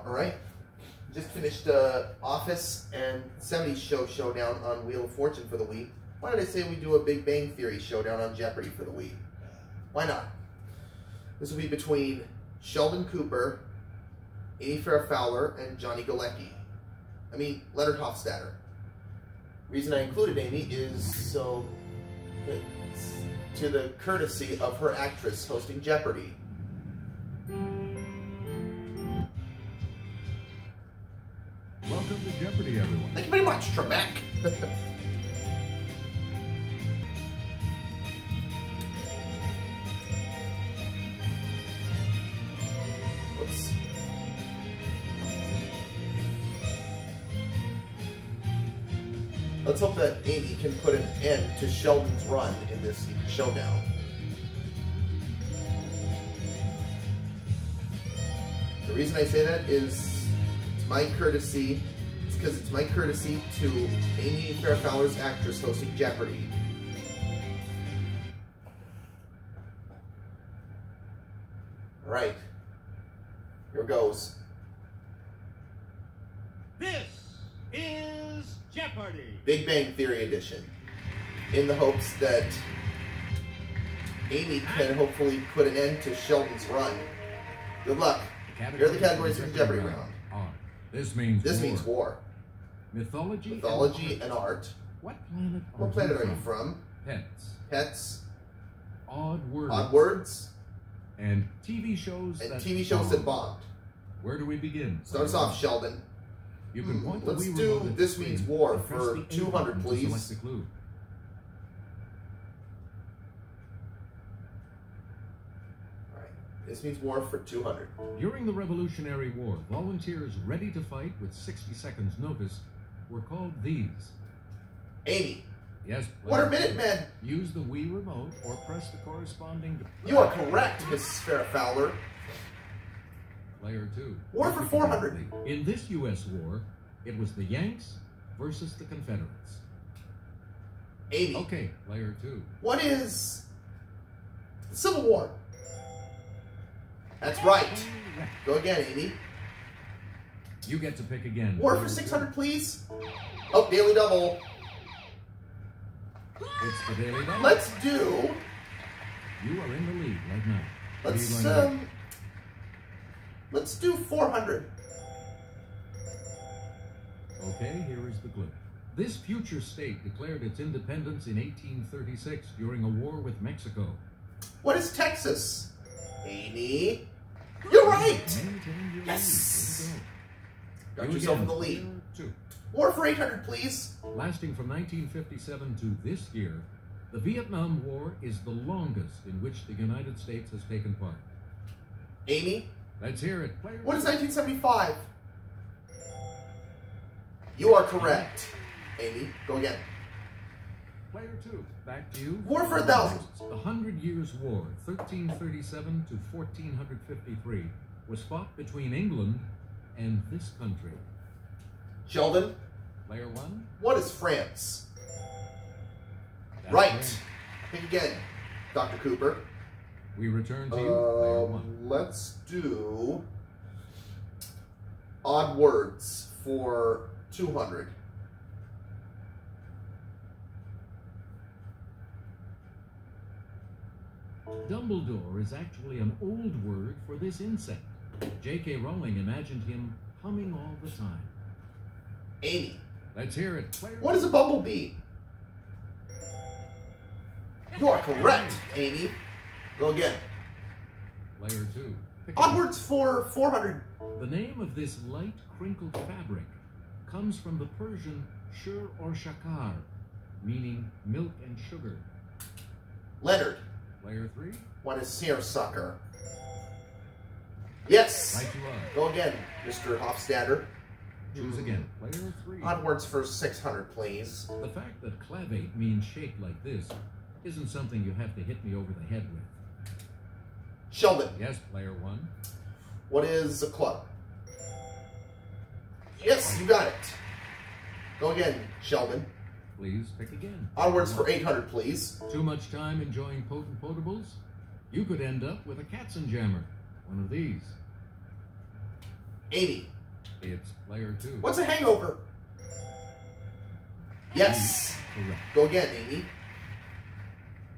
All right. Just finished Office and 70s Showdown on Wheel of Fortune for the Wii. Why did I say we do a Big Bang Theory Showdown on Jeopardy for the Wii? Why not? This will be between Sheldon Cooper, Amy Farrah Fowler, and Johnny Galecki. Leonard Hofstadter. Reason I included Amy is so it's to the courtesy of her actress hosting Jeopardy. Welcome to Jeopardy, everyone. Thank you very much, Trebek. Whoops. Let's hope that Amy can put an end to Sheldon's run in this showdown. The reason I say that is it's my courtesy. It's because it's my courtesy to Amy Farrah Fowler's actress hosting Jeopardy. All right, here goes. This is Jeopardy! Big Bang Theory edition. In the hopes that Amy can hopefully put an end to Sheldon's run. Good luck. Here are the categories for the Jeopardy round. This means war. Mythology and art. What planet are you from? Pets. Odd Odd words. And TV shows that bombed. Where do we begin? Start us off, Sheldon. You can point the Let's Wii do remote at This the Means screen War and press for the A 200, button to please. select the clue. This means war for 200. During the Revolutionary War, volunteers ready to fight with 60 seconds notice were called these. Amy. Yes. What are Minutemen? Use the Wii remote or press the corresponding... You are correct, Mrs. Farrah Fowler. Player 2. War for 400. In this U.S. war, it was the Yanks versus the Confederates. Amy. Okay, player 2. What is the Civil War? That's right. Go again, Amy. You get to pick again. War for 600, please. Oh, Daily Double. It's the Daily Double. Let's do... You are in the lead right now. Let's do 400. Okay, here is the clue. This future state declared its independence in 1836 during a war with Mexico. What is Texas? Amy. You're right! Yes! Got yourself in the lead. War for 800, please. Lasting from 1957 to this year, the Vietnam War is the longest in which the United States has taken part. Amy? Let's hear it. What is 1975? You are correct. Amy, go again. Player 2, back to you. War for 1,000. The 100 Years' War, 1337 to 1453, was fought between England and this country. Sheldon? Player 1. What is France? That's right. Pick again, Dr. Cooper. We return to you, player 1. Let's do odd words for 200. Dumbledore is actually an old word for this insect. J.K. Rowling imagined him humming all the time. Amy. Let's hear it. Player What is a bumblebee? You are correct, Amy. Go again. Player 2. Odd words for 400. The name of this light, crinkled fabric comes from the Persian shur or shakar, meaning milk and sugar. Leonard. Player 3. What is seersucker? Yes. Right you are. Go again, Mr. Hofstadter. Choose again. Player 3. Odd words for 600, please. The fact that clavate means shaped like this isn't something you have to hit me over the head with. Sheldon. Yes, player 1. What is a club? Yes, you got it. Go again, Sheldon. Please pick again. Odd words for 800, please. Too much time enjoying potent potables? You could end up with a Katzenjammer. One of these. Amy. It's player 2. What's a hangover? Yes. Correct. Go again, Amy.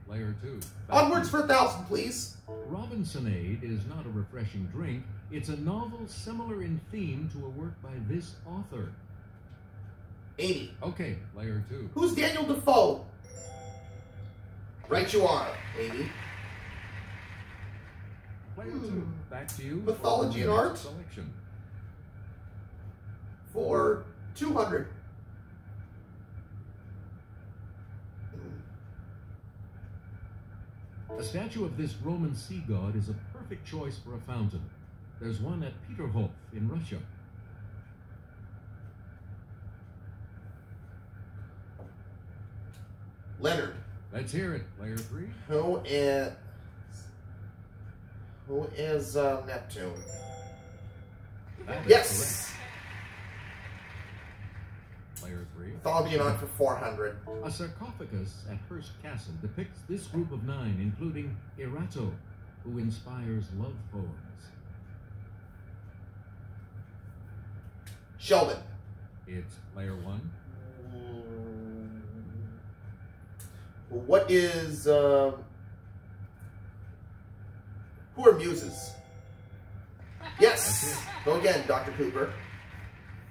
Player 2. Onwards for 1,000, please. Robinsonade is not a refreshing drink. It's a novel similar in theme to a work by this author. Amy. Okay, player 2. Who's Daniel Defoe? Right you are, Amy. Player 2. Back to you. Mythology and for your art? next selection. For 200. A statue of this Roman sea god is a perfect choice for a fountain. There's one at Peterhof in Russia. Leonard. Let's hear it, player 3. Who is Neptune? That is Yes. correct. Player 3. Mythology and art for 400. A sarcophagus at Hearst Castle depicts this group of 9, including Erato, who inspires love poems. Sheldon. It's player 1. What is who are muses? Yes. Go again, Dr. Cooper.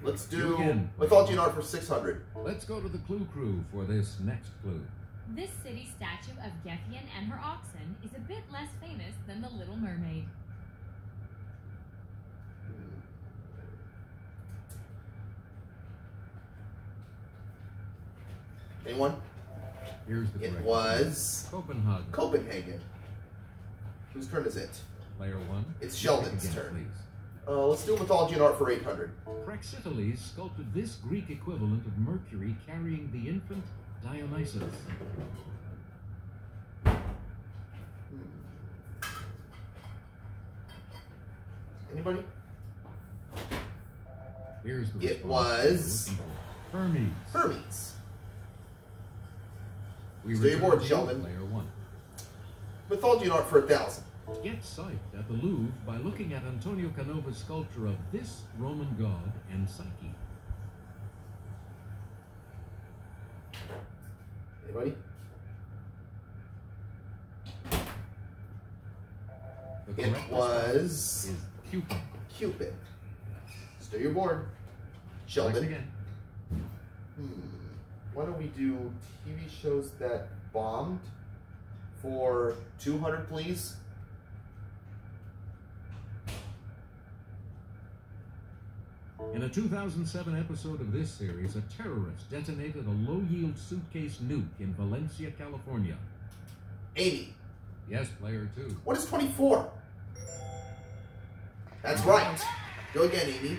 Let's do Again. mythology and art for 600. Let's go to the Clue Crew for this next clue. This city statue of Geffen and her oxen is a bit less famous than the Little Mermaid. Anyone? Here's the correct It was Copenhagen. Copenhagen. Whose turn is it? Player 1. It's Sheldon's Again, turn. please. Let's do mythology and art for 800. Praxiteles sculpted this Greek equivalent of Mercury carrying the infant Dionysus. Anybody? Here's the It response was we're looking for. Hermes. Hermes. We Stay return aboard, to Sheldon. Player 1. Mythology and art for 1,000. Get sight at the Louvre by looking at Antonio Canova's sculpture of this Roman god and Psyche. Anybody? The It correct was response is Cupid. Cupid. Stay your board. Select Sheldon. again. Why don't we do TV shows that bombed for 200, please? In a 2007 episode of this series, a terrorist detonated a low-yield suitcase nuke in Valencia, California. 80. Yes, player 2. What is 24? That's right. Go again, Amy.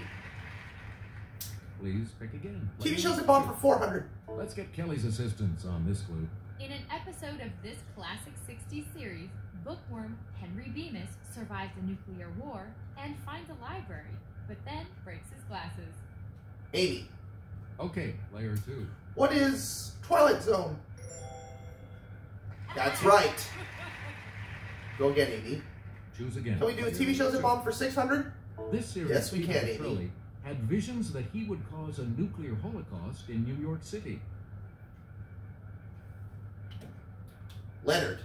Please pick again. TV shows that bombed for 400. Let's get Kelly's assistance on this clue. In an episode of this classic 60s series, bookworm Henry Bemis survives a nuclear war and finds a library, but then breaks his glasses. 80. Okay, player 2. What is Twilight Zone? That's right. Go again, Amy. Choose again. Can we do TV shows that bombed for 600? This series, Yes, we Peter can, Amy. Petrelli had visions that he would cause a nuclear holocaust in New York City. Leonard.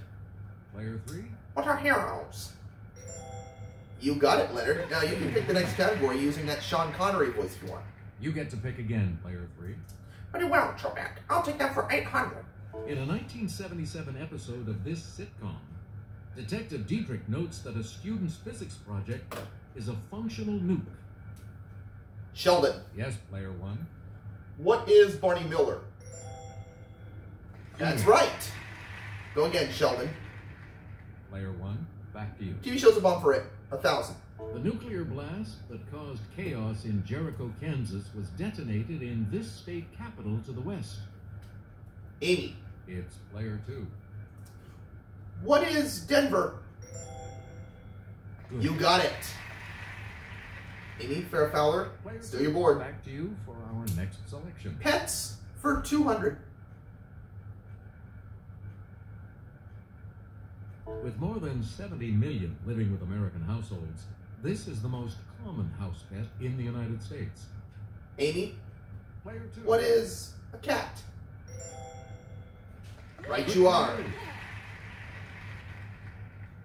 Player 3. What are heroes? You got it, Leonard. Now you can pick the next category using that Sean Connery voice if you want. You get to pick again, player 3. Very well, Trebek. I'll take that for 800. In a 1977 episode of this sitcom, Detective Diedrich notes that a student's physics project is a functional nuke. Sheldon. Yes, player 1. What is Barney Miller? That's right. Go again, Sheldon. Player 1, back to you. TV shows that bombed for 1,000. The nuclear blast that caused chaos in Jericho, Kansas was detonated in this state capital to the west. Amy. It's player 2. What is Denver? Good. You got it. Amy Farrah Fowler, Player still 2, your board. Back to you for our next selection. Pets for 200. With more than 70 million living with American households, this is the most common house pet in the United States. Amy, Player 2. what is a cat? Right you are.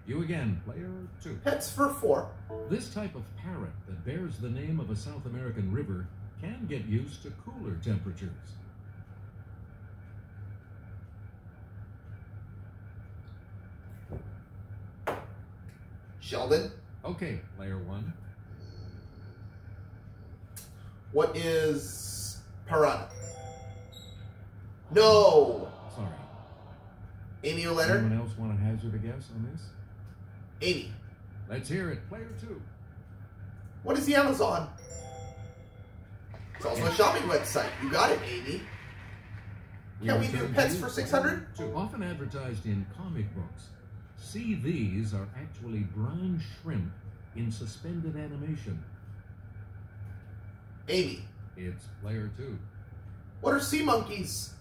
You again, Player 2. Pets for 4. This type of parrot that bears the name of a South American river can get used to cooler temperatures. Sheldon, Okay, Player 1. what is piranha? No! Sorry. Amy or Leonard? Anyone else want to hazard a guess on this? Amy, Let's hear it, Player 2. what is the Amazon? It's also a shopping website. You got it, Amy. Can we do pets for 600? Often advertised in comic books, see these are actually brine shrimp in suspended animation. Amy, It's Player 2. what are sea monkeys?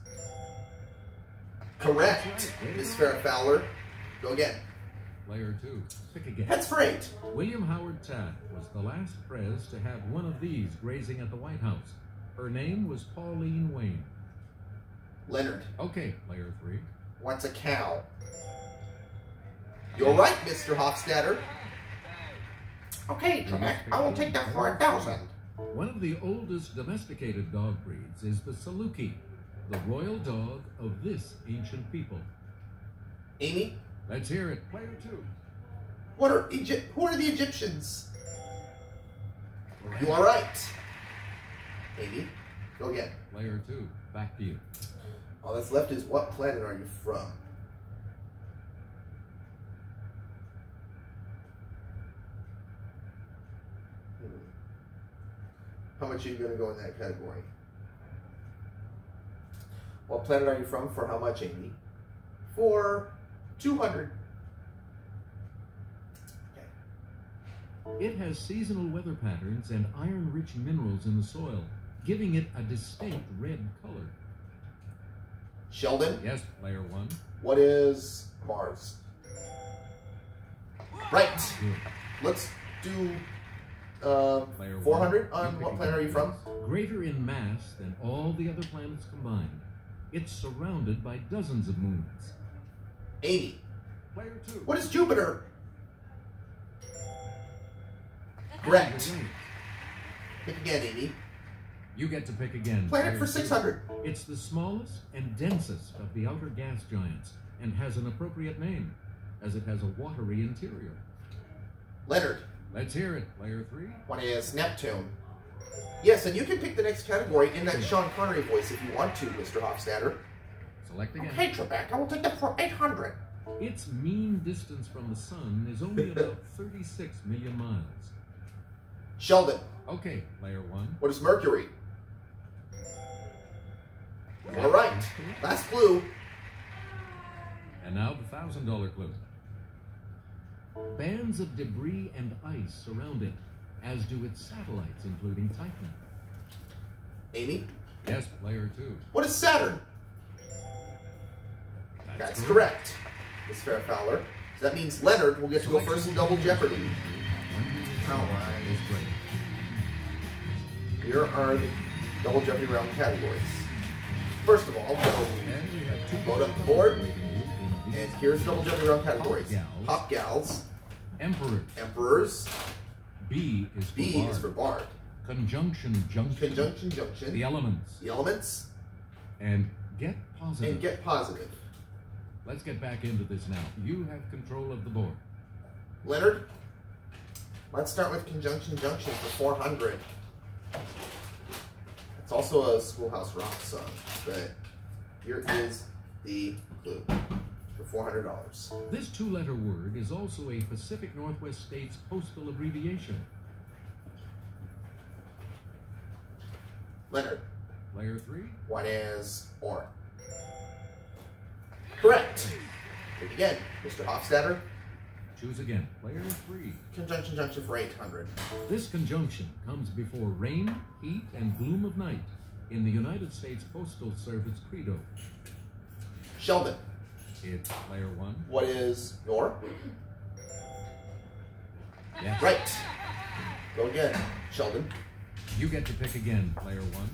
Correct, Miss Farrah Fowler. Go again. Player 2. Pick again. Pets for 8. William Howard Taft was the last pres to have one of these grazing at the White House. Her name was Pauline Wayne. Leonard, Okay, Player 3. what's a cow? You're right, Mr. Hofstadter. Okay, Trebek, I will take that for 1,000. One of the oldest domesticated dog breeds is the Saluki, the royal dog of this ancient people. Amy, Let's hear it, Player 2. who are the Egyptians? You are right. Amy, go again. Player 2, back to you. All that's left is what planet are you from? How much are you going to go in that category? What planet are you from for how much, Amy? For 200. Okay. It has seasonal weather patterns and iron-rich minerals in the soil, giving it a distinct red color. Sheldon, Yes, Player 1. what is Mars? Right. Good. Let's do Player 400 1. on what planet are you from? Greater in mass than all the other planets combined. It's surrounded by dozens of moons. Amy, Player 2. what is Jupiter? Correct. You're right. Pick again, Amy. You get to pick again. Planet Player for 2. 600. It's the smallest and densest of the outer gas giants and has an appropriate name, as it has a watery interior. Leonard, Let's hear it, Player 3. what is Neptune? Yes, and you can pick the next category in that Sean Connery voice if you want to, Mr. Hofstadter. Select again. Okay, Trebek, I will take that for 800. Its mean distance from the sun is only about 36 million miles. Sheldon, Okay, Player 1. what is Mercury? All right, last clue. And now the $1,000 clue. Bands of debris and ice surround it, as do its satellites, including Titan. Amy, Yes, Player 2. what is Saturn? That's correct, Miss Farrah Fowler. So that means Leonard will get to go first in Double Jeopardy. Is great. Here are the Double Jeopardy round categories. First of all, And we have 2 Load up the board. and here's Double Jeopardy round categories. Top Gals, Emperor. Emperors, B is for B Bard. is for Bard, Conjunction Junction. Conjunction Junction, The elements. the Elements, And get positive. and Get Positive. Let's get back into this now. You have control of the board. Leonard, let's start with Conjunction Junction for 400. It's also a Schoolhouse Rock song, but here is the clue for $400. This 2-letter word is also a Pacific Northwest state's postal abbreviation. Leonard, Player 3. what is Or? Correct. Pick again, Mr. Hofstadter. Choose again. Player 3. Conjunction Junction for 800. This conjunction comes before rain, heat, and gloom of night in the United States Postal Service credo. Sheldon, It's Player 1. what is Your? Yes. Right. Go again, Sheldon. You get to pick again, player 1.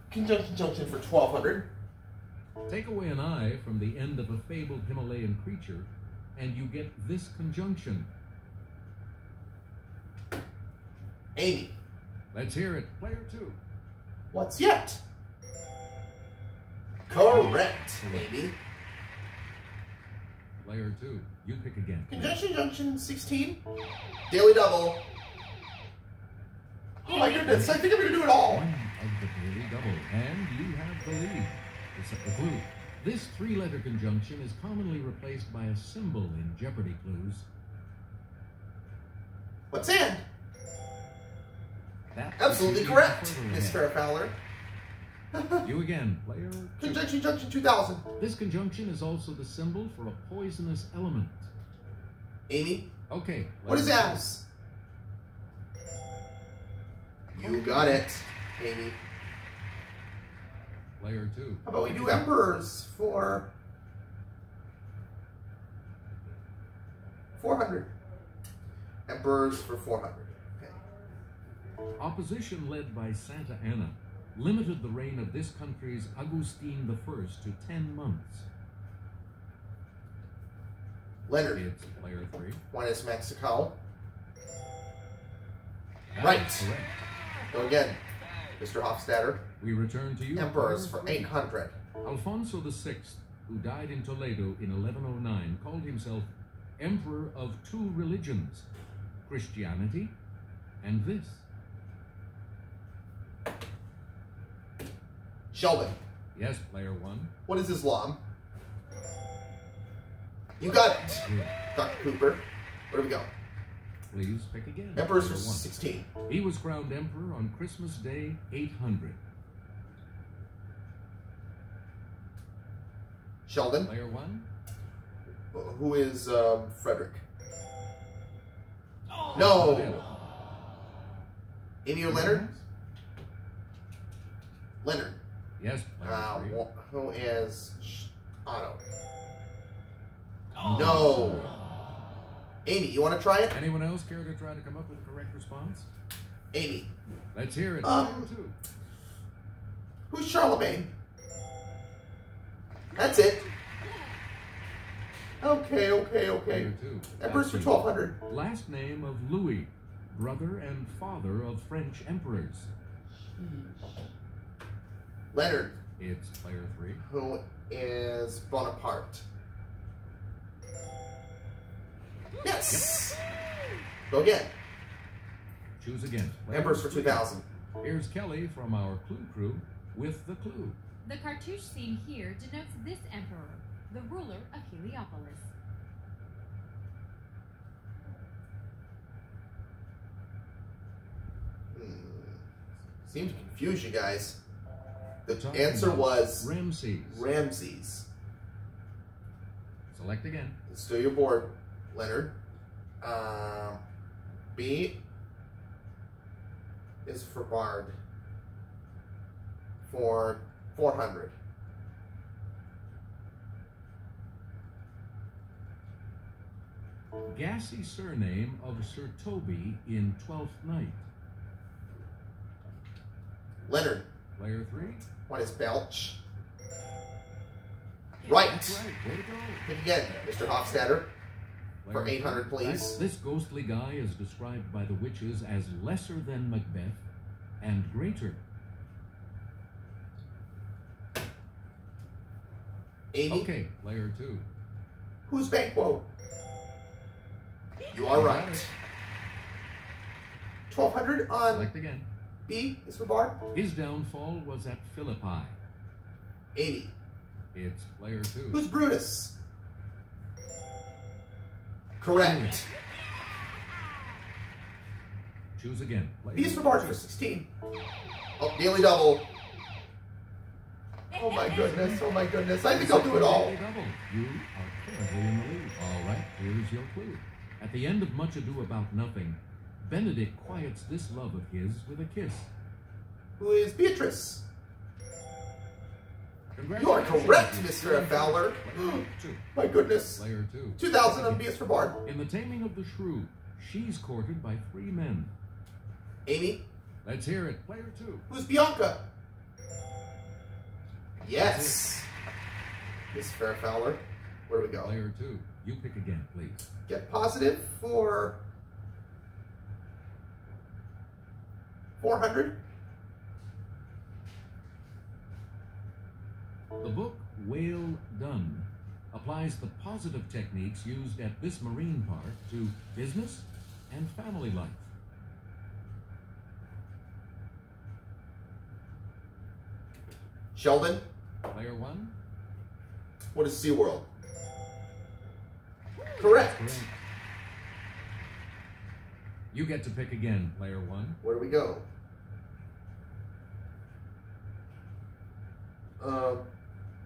Conjunction junction for 1200. Take away an eye from the end of a fabled Himalayan creature, and you get this conjunction. Amy. Let's hear it, player 2. What's yet? Correct, Amy. Player 2, you pick again. Conjunction junction 16. Daily double. Oh my goodness, I think I'm gonna do it all. One of the daily double, and you have the lead. Except the clue. This 3-letter conjunction is commonly replaced by a symbol in Jeopardy clues. What's and? That Absolutely correct, Miss Farrah Fowler. You again, player 2. Conjunction junction 2000. This conjunction is also the symbol for a poisonous element. Amy. Okay. What is as? You got it, Amy. Player 2. How about we do emperors for 400? Emperors for 400. Okay. Opposition led by Santa Anna limited the reign of this country's Agustin I to 10 months. Leonard. It's player 3. One is Mexico. That Right. is correct. Go again, Mr. Hofstadter. We return to you. Emperors player for 3. 800. Alfonso VI, who died in Toledo in 1109, called himself Emperor of 2 religions, Christianity and this. Sheldon. Yes, player 1. What is Islam? You got it, Good. Dr. Cooper. Where do we go? Please pick again. Emperors for Player 1. 16. He was crowned emperor on Christmas Day 800. Sheldon. Player 1. Who is Frederick? No. Amy or Leonard? Leonard. Yes, player 3. Who is Otto? No. Amy, you want to try it? Anyone else care to try to come up with a correct response? Amy. Let's hear it. Um, Player 2. Who's Charlemagne? That's it. Okay. Player 2. Emperors for That's 1200. the last name of Louis, brother and father of French emperors. Leonard. It's player 3. Who is Bonaparte? Yes. Go again. Choose again. Player Emperors for 3. 2000. Here's Kelly from our Clue Crew with the clue. The cartouche seen here denotes this emperor, the ruler of Heliopolis. Seemed to confuse you guys. The Talking answer about was Ramses. Ramses. Select again. Still your board, Leonard. B is for Bard for 400. Gassy surname of Sir Toby in Twelfth Night. Leonard. Player 3. What is Belch? Right. That's right. Way to go. Pick again, Mr. Hofstadter. For Player 800, 3. please. This ghostly guy is described by the witches as lesser than Macbeth and greater. Amy. Okay, player 2. Who's Banquo? You are right. 1200 on Select again. B is for Bard. His downfall was at Philippi. 80. It's player 2. Who's Brutus? Correct. Choose again. Player B is for Bard for 16. Oh, daily double. Oh my goodness, oh my goodness. I think I'll do it all. Double. You are currently in the lead. All right, here's your clue. At the end of Much Ado About Nothing, Benedict quiets this love of his with a kiss. Who is Beatrice? You are correct, Miss Farrah Fowler. My goodness. Player 2. 2,000 on BS for Bard. In The Taming of the Shrew, she's courted by 3 men. Amy, Let's hear it. Player 2. who's Bianca? Yes. Miss Farrah Fowler. Where do we go? Player 2. You pick again, please. Get positive for 400. The book Whale Done applies the positive techniques used at this marine park to business and family life. Sheldon, Player 1. what is SeaWorld? Correct. Correct. You get to pick again, Player 1. Where do we go?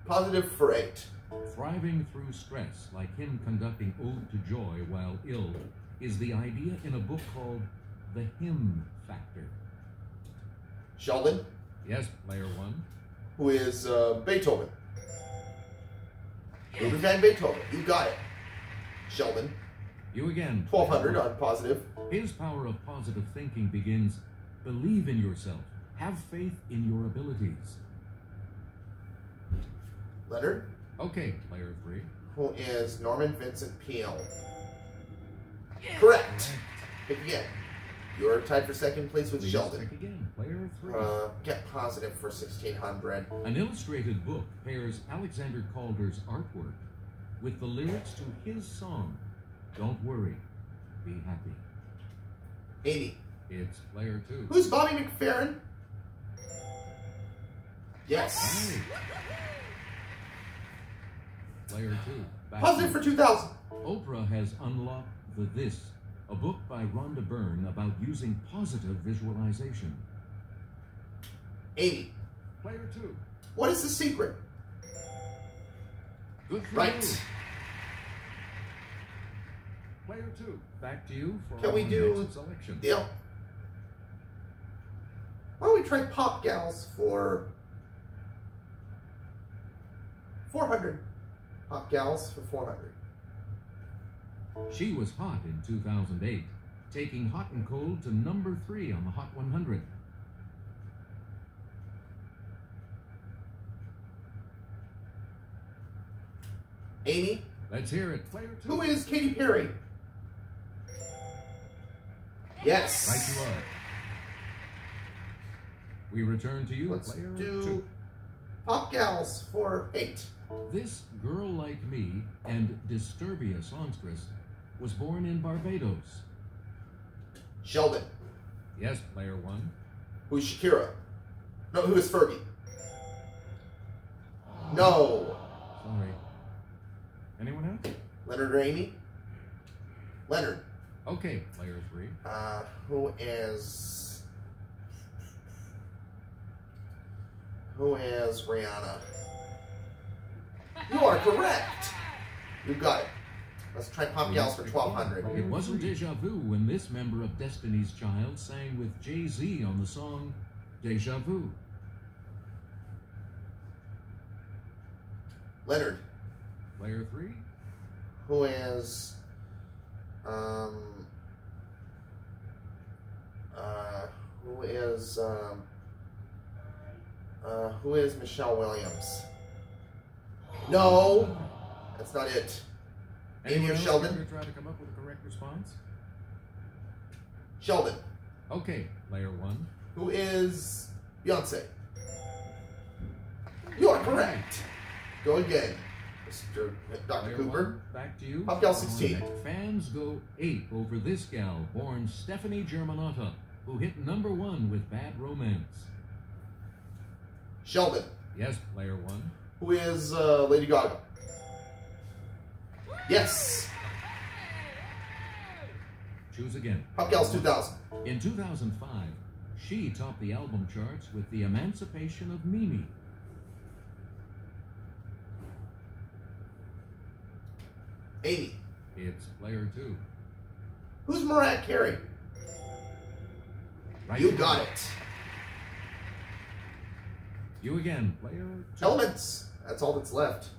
Positive for 8. Thriving through stress, like him conducting Ode to Joy while ill, is the idea in a book called The Hymn Factor. Sheldon, Yes, Player 1. who is Beethoven. Ludwig van Beethoven. You got it. Sheldon, You again. 1,200 on positive. His power of positive thinking begins, believe in yourself, have faith in your abilities. Leonard, Okay, Player 3. who is Norman Vincent Peale. Correct. Pick again. You're tied for second place with Please Sheldon. pick again, Player 3. Get positive for 1,600. An illustrated book pairs Alexander Calder's artwork with the lyrics to his song, Don't Worry, Be Happy. Amy, It's Player 2. who's Bobby McFerrin? Yes. Hey. Player 2. Back Positive to for 2,000. Oprah has unlocked the This, a book by Rhonda Byrne about using positive visualization. Amy, Player 2. what is the secret? Good for Right. you. Player 2. Back to you for Can we our do next selection. Deal. Why don't we try Pop Gals for 400? Pop Gals for 400. She was hot in 2008, taking Hot and Cold to number 3 on the Hot 100. Amy, Let's hear it. Player 2. who is Katy Perry? Yes. Right you are. We return to you, Let's Player do 2. Pop Gals for 8. This Girl Like Me and Disturbia songstress was born in Barbados. Sheldon, Yes, Player 1. who's Shakira? No, who is Fergie? No. Sorry. Anyone else? Leonard or Amy? Leonard. Okay, Player 3. Who is Rihanna? You are correct. You got it. Let's try Pop Gals for 1,200. It wasn't deja vu when this member of Destiny's Child sang with Jay-Z on the song Deja Vu. Leonard, Player 3. who is who is Michelle Williams? No, that's not it. Amy Anyone or else Sheldon? care to try to come up with a correct response? Sheldon, Okay, Player 1. who is Beyonce? You are correct. Go again, Mr. Dr. Player Cooper. 1, back to you. Pop Gal 16. Fans go ape over this gal, born Stephanie Germanotta, who hit number 1 with Bad Romance. Sheldon, Yes, Player 1. who is Lady Gaga? Yes. Choose again. Pop Gals 2,000. In 2005, she topped the album charts with The Emancipation of Mimi. Amy, It's Player 2. who's Mariah Carey? Right You here. got it. You again, player 2. Elements. That's all that's left.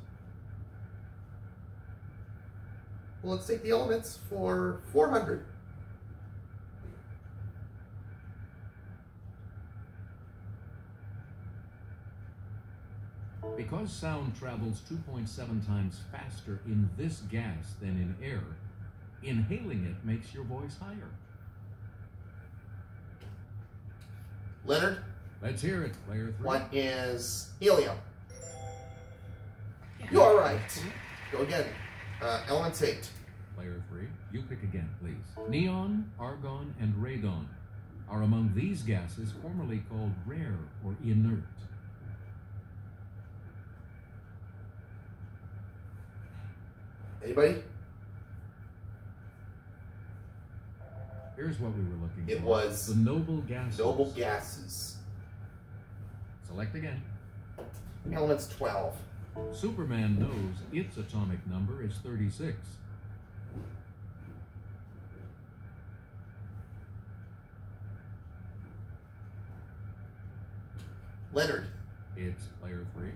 Well, let's take the elements for 400. Because sound travels 2.7 times faster in this gas than in air, inhaling it makes your voice higher. Leonard. Let's hear it, player 3. What is helium? You are right. Go again. Elements 8. Player 3, you pick again, please. Neon, argon, and radon are among these gases formerly called rare or inert. Anybody? Here's what we were looking for. It was the noble gases. Noble gases. Select again. Elements 12. Superman knows its atomic number is 36. Leonard. It's player 3.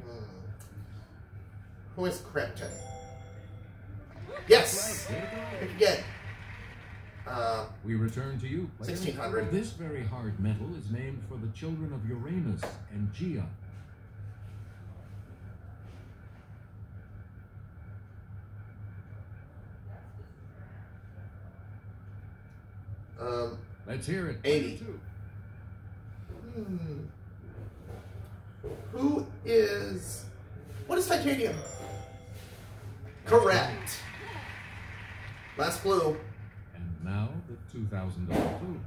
Who is Krypton? Yes! Pick again. We return to you, player. 1600. This very hard metal is named for the children of Uranus and Gaia. Let's hear it. 80. Who is... What is titanium? Correct. Last clue. And now the $2,000 clue.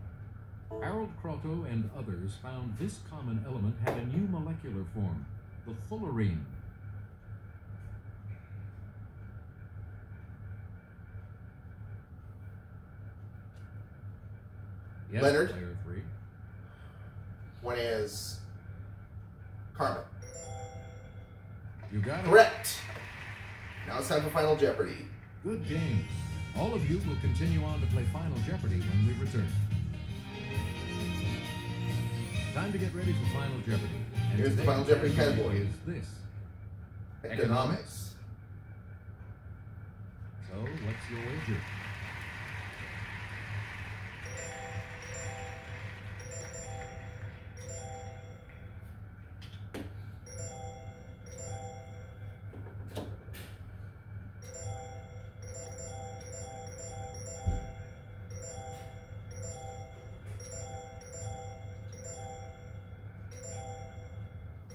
Harold Kroto and others found this common element had a new molecular form, the fullerene. Yes, Leonard. Player 3. One is carbon. You got it. Correct. Now it's time for Final Jeopardy. Good game. All of you will continue on to play Final Jeopardy when we return. Time to get ready for Final Jeopardy. And Here's the today's Final Jeopardy category. is this. Economics. So, what's your wager?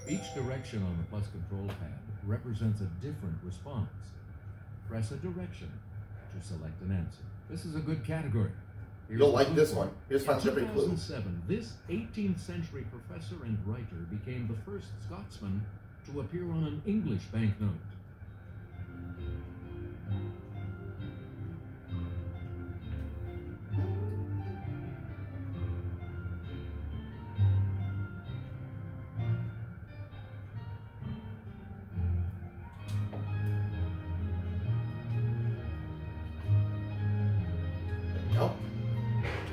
Each direction on the plus control pad represents a different response. Press a direction to select an answer. This is a good category. Here's You'll the like clue this for one. it. Here's Final In Jeopardy clue. 2007, this 18th century professor and writer became the first Scotsman to appear on an English banknote. Nope.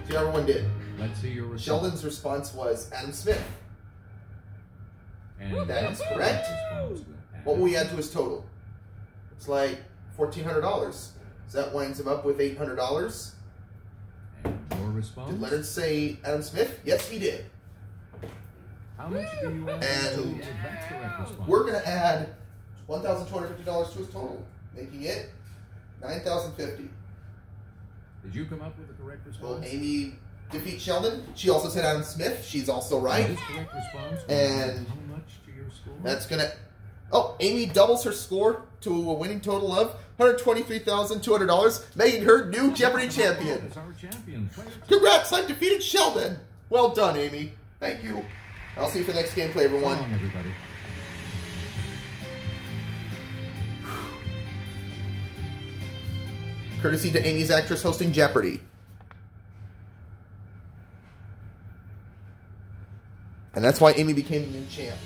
See, everyone did. Let's see your response. Sheldon's response was Adam Smith. And That is correct. What will we add to his total? It's like $1,400. So that winds him up with $800. And your response? Did Leonard say Adam Smith? Yes, he did. How much do you add And to that correct response? We're going to add $1,250 to his total, making it $9,050. Did you come up with the correct Will response? Amy defeat Sheldon? She also said Adam Smith. She's also right. This correct response will And add how much to your score? That's going to... Oh, Amy doubles her score to a winning total of $123,200, making her new Jeopardy champion. That's our champion. Player two. Congrats, I've defeated Sheldon. Well done, Amy. Thank you. I'll see you for the next gameplay, everyone. So long, everybody. Courtesy to Amy's actress hosting Jeopardy. And that's why Amy became the new champ.